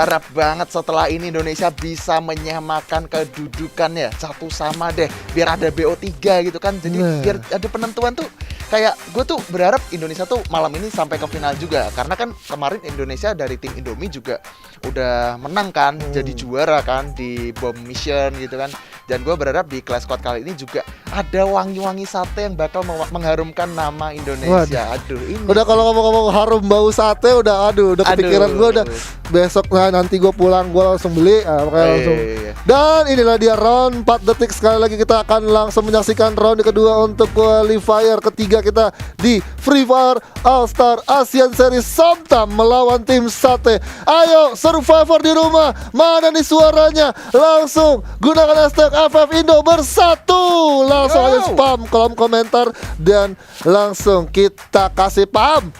Harap banget setelah ini Indonesia bisa menyamakan kedudukannya satu sama deh, biar ada BO3 gitu kan. Jadi biar ada penentuan tuh. Kayak gue tuh berharap Indonesia tuh malam ini sampai ke final juga. Karena kan kemarin Indonesia dari tim Indomie juga udah menang kan, jadi juara kan di Bomb Mission gitu kan. Dan gue berharap di Clash Squad kali ini juga ada wangi-wangi sate yang bakal mengharumkan nama Indonesia. Aduh, ini udah kalau ngomong-ngomong harum bau sate udah kepikiran gue udah besok nanti gue pulang gue langsung beli langsung. Iya. Dan inilah dia round 4 detik. Sekali lagi kita akan langsung menyaksikan round kedua untuk qualifier ketiga kita di Free Fire All Star Asian Series Somtam melawan tim Sate. Ayo survivor di rumah, mana nih suaranya? Langsung gunakan hashtag FF Indo bersatu. Langsung aja spam kolom komentar dan langsung kita kasih paham.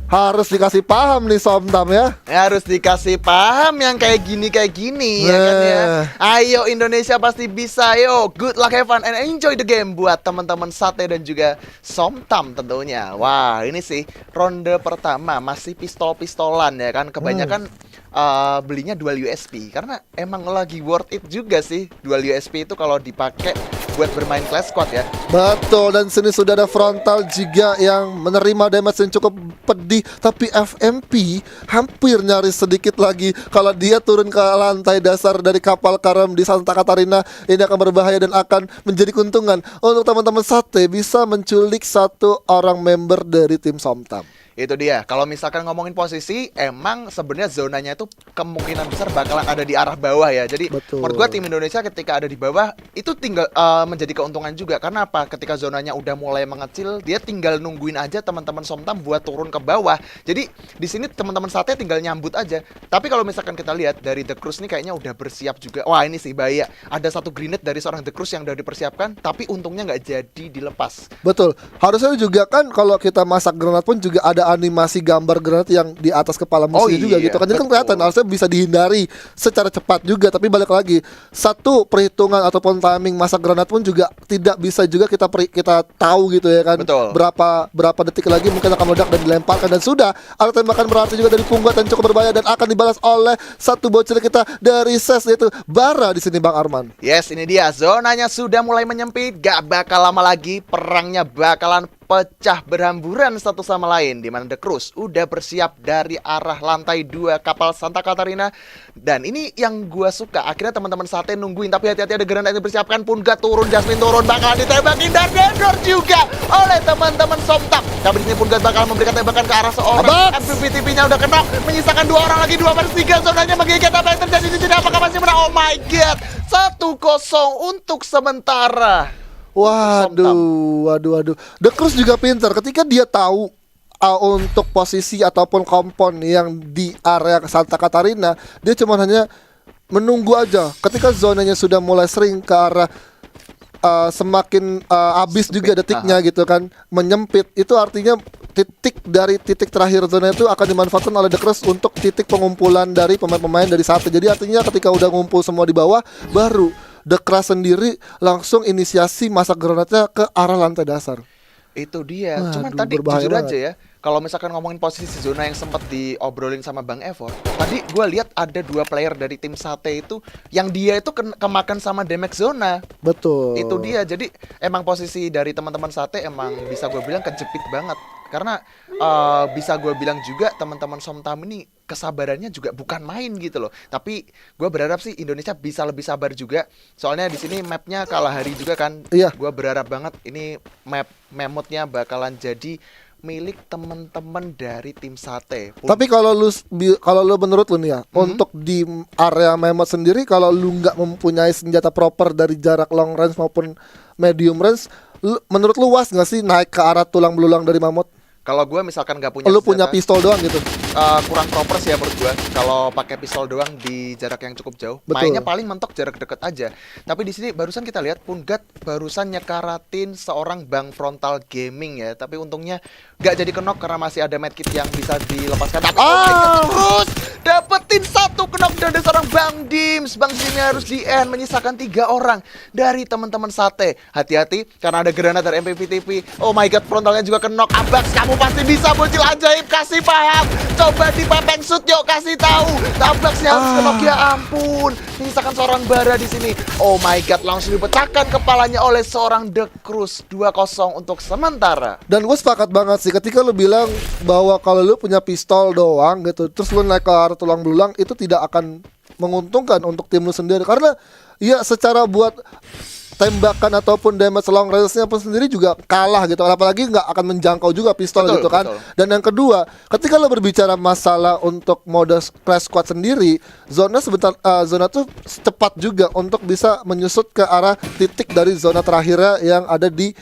Harus dikasih paham nih Somtam ya. Harus dikasih paham yang kayak gini ya kan ya. Ayo Indonesia pasti bisa, yo. Good luck, have fun and enjoy the game buat teman-teman Sate dan juga Somtam tentunya. Wah, ini sih ronde pertama masih pistol-pistolan ya kan. Kebanyakan belinya dual USP karena emang lagi worth it juga sih dual USP itu kalau dipakai buat bermain Clash Squad ya. Betul, dan sini sudah ada frontal juga yang menerima damage yang cukup pedih. Tapi FMP hampir nyaris sedikit lagi. Kalau dia turun ke lantai dasar dari kapal karam di Santa Catarina, ini akan berbahaya dan akan menjadi keuntungan untuk teman-teman Sate bisa menculik satu orang member dari tim Somtam. Itu dia. Kalau misalkan ngomongin posisi, emang sebenarnya zonanya itu kemungkinan besar bakalan ada di arah bawah ya. Jadi menurut gua tim Indonesia ketika ada di bawah itu tinggal menjadi keuntungan juga. Karena apa? Ketika zonanya udah mulai mengecil, dia tinggal nungguin aja teman-teman Somtam buat turun ke bawah. Jadi di sini teman-teman Sate tinggal nyambut aja. Tapi kalau misalkan kita lihat dari The Cruz nih kayaknya udah bersiap juga. Wah, ini sih bahaya. Ada satu grenade dari seorang The Cruz yang udah dipersiapkan, tapi untungnya nggak jadi dilepas. Betul. Harusnya juga kan kalau kita masak granat pun juga ada animasi gambar granat yang di atas kepala musuhnya juga gitu kan. Jadi kan kelihatan harusnya bisa dihindari secara cepat juga. Tapi balik lagi, satu perhitungan ataupun timing masak granat pun juga tidak bisa juga kita tahu gitu ya kan. Betul. Berapa detik lagi mungkin akan meledak dan dilemparkan, dan sudah ada tembakan berarti juga dari Punggat dan cukup berbahaya dan akan dibalas oleh satu bocil kita dari SES yaitu Bara di sini Bang Arman. Yes, ini dia zonanya sudah mulai menyempit. Gak bakal lama lagi perangnya bakalan pecah berhamburan satu sama lain, di mana The Cruz udah bersiap dari arah lantai 2 kapal Santa Catarina. Dan ini yang gua suka, akhirnya teman-teman Sate nungguin, tapi hati-hati ada granat yang dipersiapkan. Punggat turun, Jasmine turun, bakal ditembakin dan Dendor juga oleh teman-teman Somtam. Tapi di sini Punggat bakal memberikan tembakan ke arah seorang. MVP-nya udah kena, menyisakan 2 orang lagi, 2/3 zonanya menggigit. Apa yang terjadi di sini? Apakah masih menang? Oh my god, 1-0 untuk sementara. Waduh. The Cruz juga pintar ketika dia tahu untuk posisi ataupun kompon yang di area Santa Catarina, dia cuma hanya menunggu aja. Ketika zonanya sudah mulai sering ke arah semakin habis juga detiknya gitu kan, menyempit, itu artinya titik terakhir zona itu akan dimanfaatkan oleh The Cruz untuk titik pengumpulan dari pemain-pemain dari Sate. Jadi artinya ketika udah ngumpul semua di bawah, baru The Cruz sendiri langsung inisiasi masak granatnya ke arah lantai dasar. Itu dia. Cuman tadi jujur aja ya, kalau misalkan ngomongin posisi zona yang sempat diobrolin sama Bang Evo, tadi gue lihat ada 2 player dari tim Sate itu yang dia itu kemakan sama damage zona. Betul. Itu dia. Jadi emang posisi dari teman-teman Sate emang bisa gue bilang kejepit banget. Karena bisa gue bilang juga teman-teman Somtam ini kesabarannya juga bukan main gitu loh. Tapi gue berharap sih Indonesia bisa lebih sabar juga. Soalnya di sini mapnya kalah hari juga kan. Iya. Gue berharap banget ini memotnya bakalan jadi milik teman-teman dari tim Sate. Tapi kalau lu menurut lu nih ya, untuk di area memot sendiri, kalau lu nggak mempunyai senjata proper dari jarak long range maupun medium range, menurut lu was nggak sih naik ke arah tulang belulang dari mamut? Kalau gue misalkan nggak punya lu punya pistol doang gitu, kurang proper sih ya menurut gue. Kalau pakai pistol doang di jarak yang cukup jauh, betul, mainnya paling mentok jarak deket aja. Tapi di sini barusan kita lihat Punggat barusan nyekaratin seorang Bang Frontal Gaming ya. Tapi untungnya nggak jadi kenok karena masih ada medkit yang bisa dilepaskan. Tapi terus dapetin 1 kenok Dan ada seorang Bang Dims ini harus di-end, menyisakan 3 orang dari teman-teman Sate. Hati-hati karena ada granat dari MPVTV. Oh my god, frontalnya juga ke knock. Abax, kamu pasti bisa, bocil ajaib, kasih paham. Coba di Pepeng Shoot yuk, kasih tahu. Abaxnya harus ke knock, ya ampun. Menyisakan seorang bara di sini. Oh my god, langsung dipecahkan kepalanya oleh seorang The Cruz. 2-0 untuk sementara. Dan gue sepakat banget sih ketika lu bilang bahwa kalau lu punya pistol doang gitu, terus lu naik ke arah tulang belulang, itu tidak akan menguntungkan untuk tim lu sendiri. Karena ya secara buat tembakan ataupun damage long range-nya pun sendiri juga kalah gitu. Apalagi nggak akan menjangkau juga pistol, betul, gitu kan. Betul. Dan yang kedua, ketika lo berbicara masalah untuk mode Crash Squad sendiri, zona tuh cepat juga untuk bisa menyusut ke arah titik dari zona terakhirnya yang ada di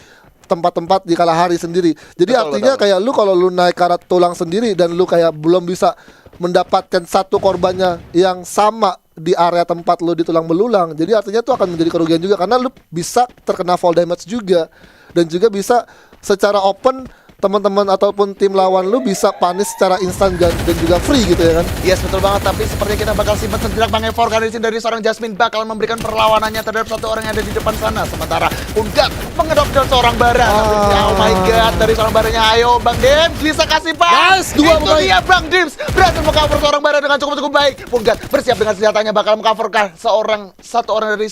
tempat-tempat di Kalahari sendiri. Jadi betul, artinya betul. kayak lu kalau lu naik ke arah tulang sendiri dan lu kayak belum bisa mendapatkan satu korbannya yang sama di area tempat lu di tulang belulang, jadi artinya tuh akan menjadi kerugian juga karena lu bisa terkena fall damage juga, dan juga bisa secara open teman-teman ataupun tim lawan lu bisa panis secara instan dan juga free gitu ya kan. Yes, betul banget. Tapi sepertinya kita bakal simpan sejenak Bang Efor, karena di sini dari seorang Jasmine bakal memberikan perlawanannya terhadap satu orang yang ada di depan sana. Sementara Punggak mengedok dari seorang bara. Oh my god, dari seorang baranya. Ayo Bang Dims, bisa kasih pas. Nice, dua itu pemain. dia Bang Dims berhasil mengcover seorang bara dengan cukup baik. Punggak bersiap dengan senjatanya bakal mengcover satu orang dari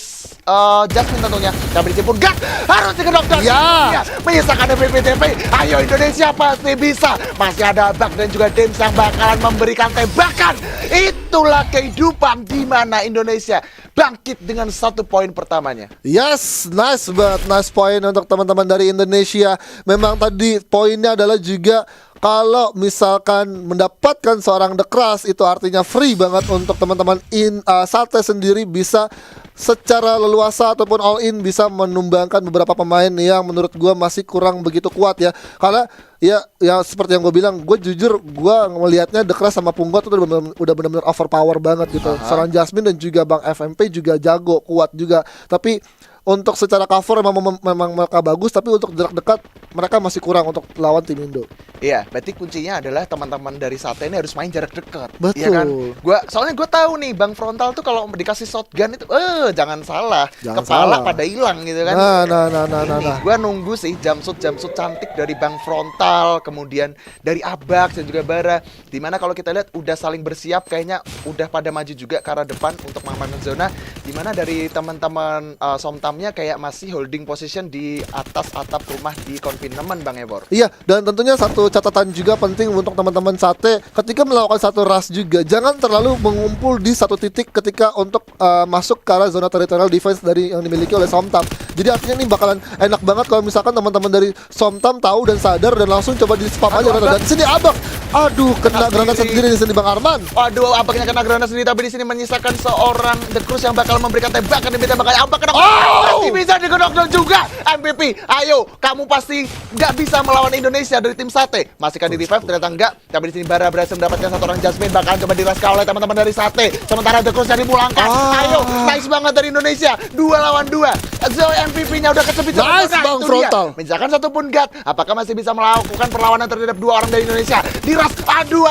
Jasmine tentunya. Tapi di sini Punggak harus dikedok dan menyisakan BPTP. Ayo Indonesia pasti bisa. Masih ada Bak dan juga Dims yang bakalan memberikan tembakan. Itulah kehidupan di mana Indonesia bangkit dengan 1 poin pertamanya. Yes, nice banget, nice point untuk teman-teman dari Indonesia. Memang tadi poinnya adalah juga kalau misalkan mendapatkan seorang The Crush, itu artinya free banget untuk teman-teman Sate sendiri bisa secara leluasa ataupun all in bisa menumbangkan beberapa pemain yang menurut gua masih kurang begitu kuat ya. Karena ya seperti yang gue bilang, gue jujur gue melihatnya The Crush sama Punggot itu udah benar-benar overpower banget gitu. Seorang Jasmine dan juga Bang FMP juga jago, kuat juga. Tapi untuk secara cover memang mereka bagus, tapi untuk jarak dekat mereka masih kurang untuk lawan tim Indo. Iya, berarti kuncinya adalah teman-teman dari Sate ini harus main jarak dekat. Betul. Iya kan? Soalnya gue tahu nih Bang Frontal tuh kalau dikasih shotgun itu, jangan salah, kepala pada hilang gitu kan. Nah. Gue nunggu sih jump shoot cantik dari Bang Frontal, kemudian dari Abax dan juga Bara. Dimana kalau kita lihat udah saling bersiap, kayaknya udah pada maju juga ke arah depan untuk mengamankan zona. Dimana dari teman-teman Somtamnya kayak masih holding position di atas atap rumah di confinement Bang Ebor. Iya, dan tentunya satu catatan juga penting untuk teman-teman Sate, ketika melakukan satu rush juga jangan terlalu mengumpul di satu titik ketika untuk masuk ke arah zona territorial defense dari yang dimiliki oleh Somtam. Jadi artinya ini bakalan enak banget kalau misalkan teman-teman dari Somtam tahu dan sadar dan langsung coba di spam aja. Dan di sini Abang, aduh kena granat sendiri di sini Bang Arman. Waduh, Abangnya kena granat sendiri, tapi di sini menyisakan seorang The Cruz yang bakal memberikan tembakan di bakal Abang kena. Pasti bisa digenok juga MVP. Ayo, kamu pasti nggak bisa melawan Indonesia dari tim Sate. Masih kan di revive, ternyata enggak. Tapi di sini Bara berhasil mendapatkan satu orang Jasmine, bakalan coba diraska oleh teman-teman dari Sate. Sementara The Cruz yang dipulangkan. Ayo, nice banget dari Indonesia. 2 lawan 2. Zoe MVP-nya udah kecepit. Nice Bang Frontal. Menjakan satu pun God. Apakah masih bisa melakukan perlawanan terhadap 2 orang dari Indonesia? Diras. Aduh.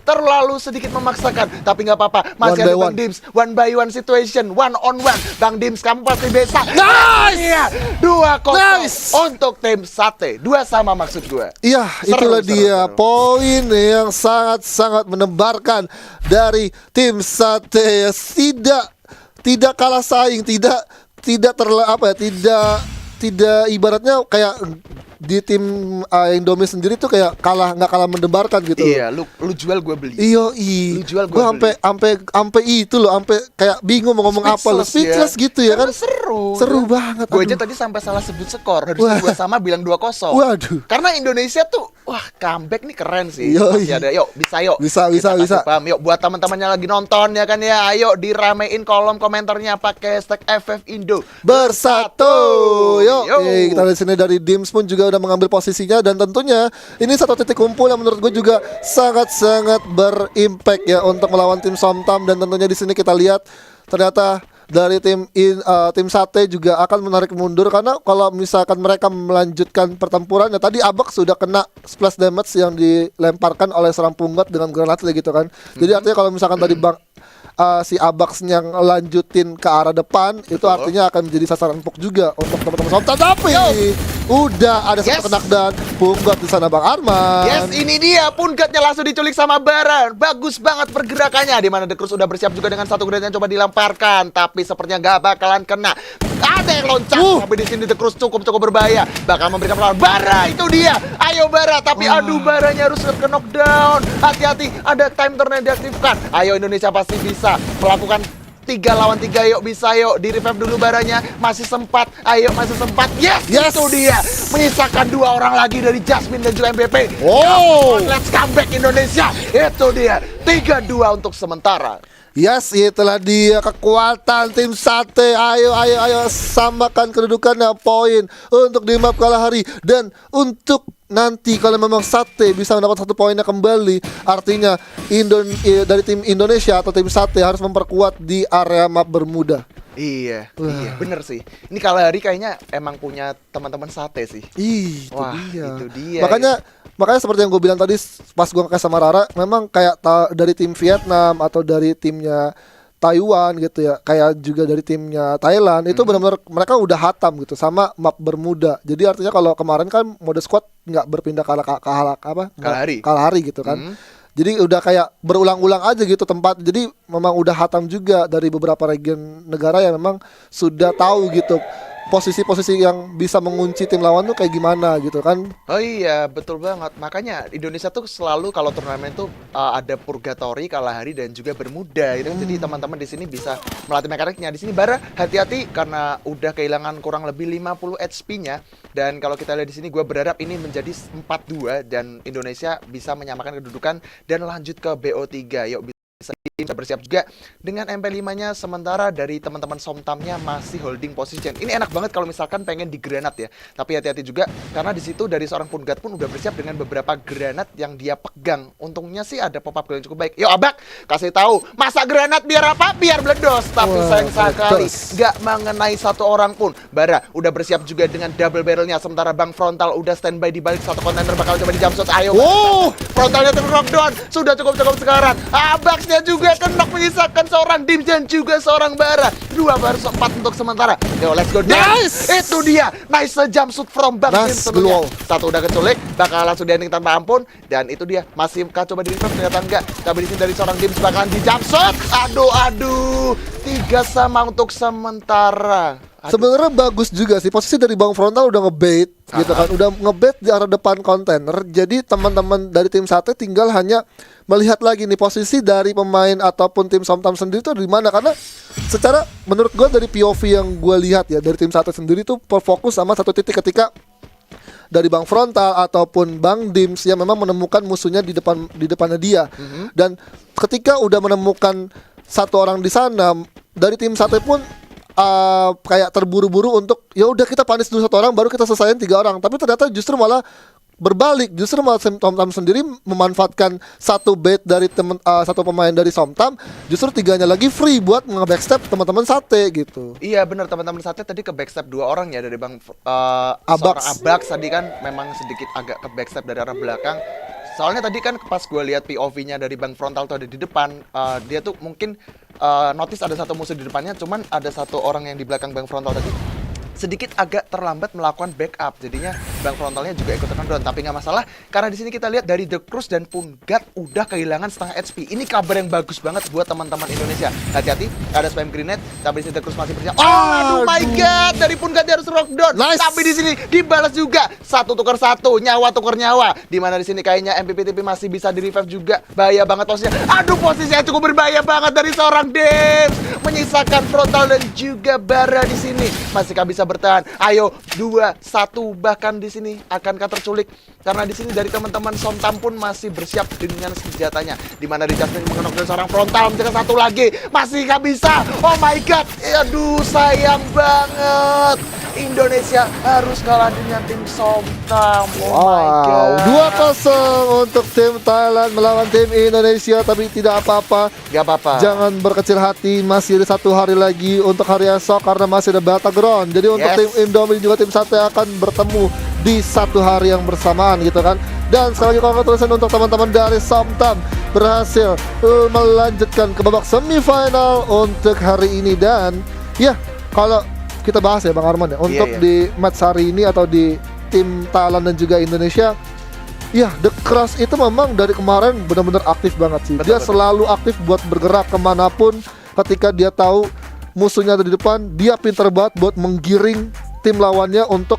Terlalu sedikit memaksakan. Tapi nggak apa-apa. Masih ada Bang Dims. 1 by 1 situation. 1 on 1. Bang Dims, kamu pasti bisa. Nice. Iya. 2-0 Nice. untuk tim Sate. 2 sama maksud gue. Iya, itulah dia poin yang sangat-sangat menebarkan dari tim Sate. Tidak kalah saing, tidak ibaratnya kayak di tim Indomie sendiri tuh kayak nggak kalah mendebarkan gitu. Iya, lu jual gue beli. Iya, Lu jual gue sampai itu loh, sampai kayak bingung mau ngomong apa loh, speechless gitu ya kan. Seru banget. Gue aja tadi sampai salah sebut skor. Harusnya gue sama bilang 2-0. Waduh. Karena Indonesia tuh comeback nih keren sih. Masih ada. Yuk, bisa. Bisa. Paham. Yuk, buat teman-temannya lagi nonton ya kan ya. Ayo diramein kolom komentarnya pakai hashtag FF Indo bersatu. Yuk. Kita di sini dari Dims pun juga udah mengambil posisinya, dan tentunya ini satu titik kumpul yang menurut gue juga sangat-sangat berimpact ya untuk melawan tim Somtam. Dan tentunya di sini kita lihat ternyata dari tim Sate juga akan menarik mundur karena kalau misalkan mereka melanjutkan pertempurannya, tadi Abak sudah kena splash damage yang dilemparkan oleh seorang punggat dengan granat gitu kan. Jadi artinya kalau misalkan tadi si Abax yang lanjutin ke arah depan, itu artinya akan menjadi sasaran empuk juga untuk teman-teman Somta. Tapi udah ada satu knockdown punggat di sana Bang Arman. Yes, ini dia punggatnya langsung diculik sama Bara. Bagus banget pergerakannya, di mana The Cruz udah bersiap juga dengan satu grenade yang coba dilemparkan, tapi sepertinya nggak bakalan kena. Ada yang loncat, tapi di sini The Cruz cukup berbahaya, bakal memberikan perlawanan. Bara, itu dia. Ayo Bara, tapi aduh Baranya harus ke knockdown. Hati-hati, ada time turn yang diaktifkan. Ayo Indonesia pasti bisa melakukan 3 lawan 3, yuk bisa yuk, di revive dulu Baranya, masih sempat, ayo masih sempat, yes. Itu dia, menyisakan 2 orang lagi dari Jasmine dan juga MVP. Let's come back Indonesia, itu dia, 3-2 untuk sementara. Yes, itulah dia kekuatan tim Sate. Ayo samakan kedudukannya, poin untuk di map Kalahari. Dan untuk nanti kalau memang Sate bisa mendapat 1 poinnya kembali, artinya dari tim Indonesia atau tim Sate harus memperkuat di area map Bermuda. Iya, bener sih. Ini Kalahari kayaknya emang punya teman-teman Sate sih. Itu dia. Makanya seperti yang gue bilang tadi pas gue ngekas sama Rara, memang kayak dari tim Vietnam atau dari timnya Taiwan gitu ya, kayak juga dari timnya Thailand, itu benar-benar mereka udah hatam gitu sama map Bermuda. Jadi artinya kalau kemarin kan mode squad nggak berpindah Kalahari gitu kan. Jadi udah kayak berulang-ulang aja gitu tempat. Jadi memang udah hatam juga dari beberapa region negara yang memang sudah tahu gitu posisi-posisi yang bisa mengunci tim lawan tuh kayak gimana gitu kan. Oh iya, betul banget. Makanya Indonesia tuh selalu kalau turnamen tuh ada purgatory, Kalahari dan juga Bermuda itu. Jadi teman-teman di sini bisa melatih mekaniknya. Di sini Bara hati-hati karena udah kehilangan kurang lebih 50 HP-nya. Dan kalau kita lihat di sini, gue berharap ini menjadi 4-2 dan Indonesia bisa menyamakan kedudukan dan lanjut ke BO3. Yuk bisa bersiap juga dengan MP5-nya, sementara dari teman-teman Somtamnya masih holding position. Ini enak banget kalau misalkan pengen di granat ya. Tapi hati-hati juga karena di situ dari seorang Punggat pun udah bersiap dengan beberapa granat yang dia pegang. Untungnya sih ada pop up yang cukup baik. Yo Abak, kasih tahu, masa granat biar apa? Biar meledos. Tapi sayang sekali nggak mengenai 1 orang pun. Bara udah bersiap juga dengan double barrelnya, sementara Bang Frontal udah standby di balik 1 kontainer bakal coba di jumpshot. Ayo Frontalnya knockdown, sudah cukup sekarang. Abaksnya juga kenok menyisakan seorang Dims dan juga seorang Bara. 2 versus 4 untuk sementara. Yo let's go. Nice. Itu dia, nice jump shoot from Bang Dims tentunya. 1 udah keculik, bakal langsung di ending tanpa ampun. Dan itu dia, masih coba di reverse, ternyata enggak. Tapi di sini dari seorang Dims bakalan di jump shot. Aduh 3-3 untuk sementara. Sebenarnya bagus juga sih posisi dari Bang Frontal, udah ngebait gitu kan, udah ngebait di arah depan kontainer. Jadi teman-teman dari tim Sate tinggal hanya melihat lagi nih posisi dari pemain ataupun tim Somtam sendiri tuh di mana, karena secara menurut gue dari POV yang gue lihat ya dari tim Sate sendiri tuh berfokus sama satu titik ketika dari Bang Frontal ataupun Bang Dims yang memang menemukan musuhnya di depannya dia. Dan ketika udah menemukan 1 orang di sana, dari tim Sate pun kayak terburu-buru untuk ya udah kita panis dulu 1 orang baru kita selesaiin 3 orang. Tapi ternyata justru malah berbalik, justru malah Somtam sendiri memanfaatkan 1 bait dari 1 pemain dari Somtam, justru 3-nya lagi free buat nge-backstep teman-teman Sate gitu. Iya benar, teman-teman Sate tadi ke backstep 2 orang ya dari Bang Abax tadi kan memang sedikit agak ke backstep dari arah belakang. Soalnya tadi kan pas gue lihat POV-nya dari Bang Frontal tuh ada di depan, dia tuh mungkin notice ada 1 musuh di depannya, cuman ada 1 orang yang di belakang Bang Frontal tadi sedikit agak terlambat melakukan backup, jadinya Bang Frontalnya juga ikut knockdown. Tapi nggak masalah karena di sini kita lihat dari The Cruz dan Punggat udah kehilangan setengah HP. Ini kabar yang bagus banget buat teman-teman Indonesia. Hati-hati, ada spam grenade. Tapi di sini The Cruz masih bersiap. Aduh my god, dari Punggat dia harus knockdown. Nice. Tapi di sini dibalas juga 1 tukar 1, nyawa tukar nyawa. Di mana di sini kayaknya MPPTP masih bisa di revive juga. Bahaya banget posisinya. Aduh posisinya cukup berbahaya banget dari seorang Dims. Menyisakan Frontal dan juga Bara di sini. Masihkah bisa bertahan? Ayo 2-1, bahkan di sini akankah terculik? Karena di sini dari teman-teman Somtam pun masih bersiap dengan senjatanya. Di mana di Jasmine mengenok dari seorang Frontal, mencetak 1 lagi. Masihkah bisa? Oh my god. Aduh sayang banget. Indonesia harus kalah dengan tim Somtam. Oh my god. 2-0 untuk tim Thailand melawan tim Indonesia. Tapi tidak apa-apa, Gak apa-apa. jangan berkecil hati, masih ada 1 hari lagi untuk hari esok karena masih ada Battleground. Jadi untuk Yes. tim Indomie juga tim Sate akan bertemu di 1 hari yang bersamaan gitu kan. Dan sekali lagi congratulations untuk teman-teman dari Somtam berhasil melanjutkan ke babak semifinal untuk hari ini. Dan ya, kalau kita bahas ya Bang Arman ya, untuk iya. di match hari ini atau di tim Thailand dan juga Indonesia, ya The Crush itu memang dari kemarin benar-benar aktif banget sih. Dia Betul. selalu aktif buat bergerak kemanapun. Ketika dia tahu musuhnya ada di depan, dia pintar banget buat menggiring tim lawannya untuk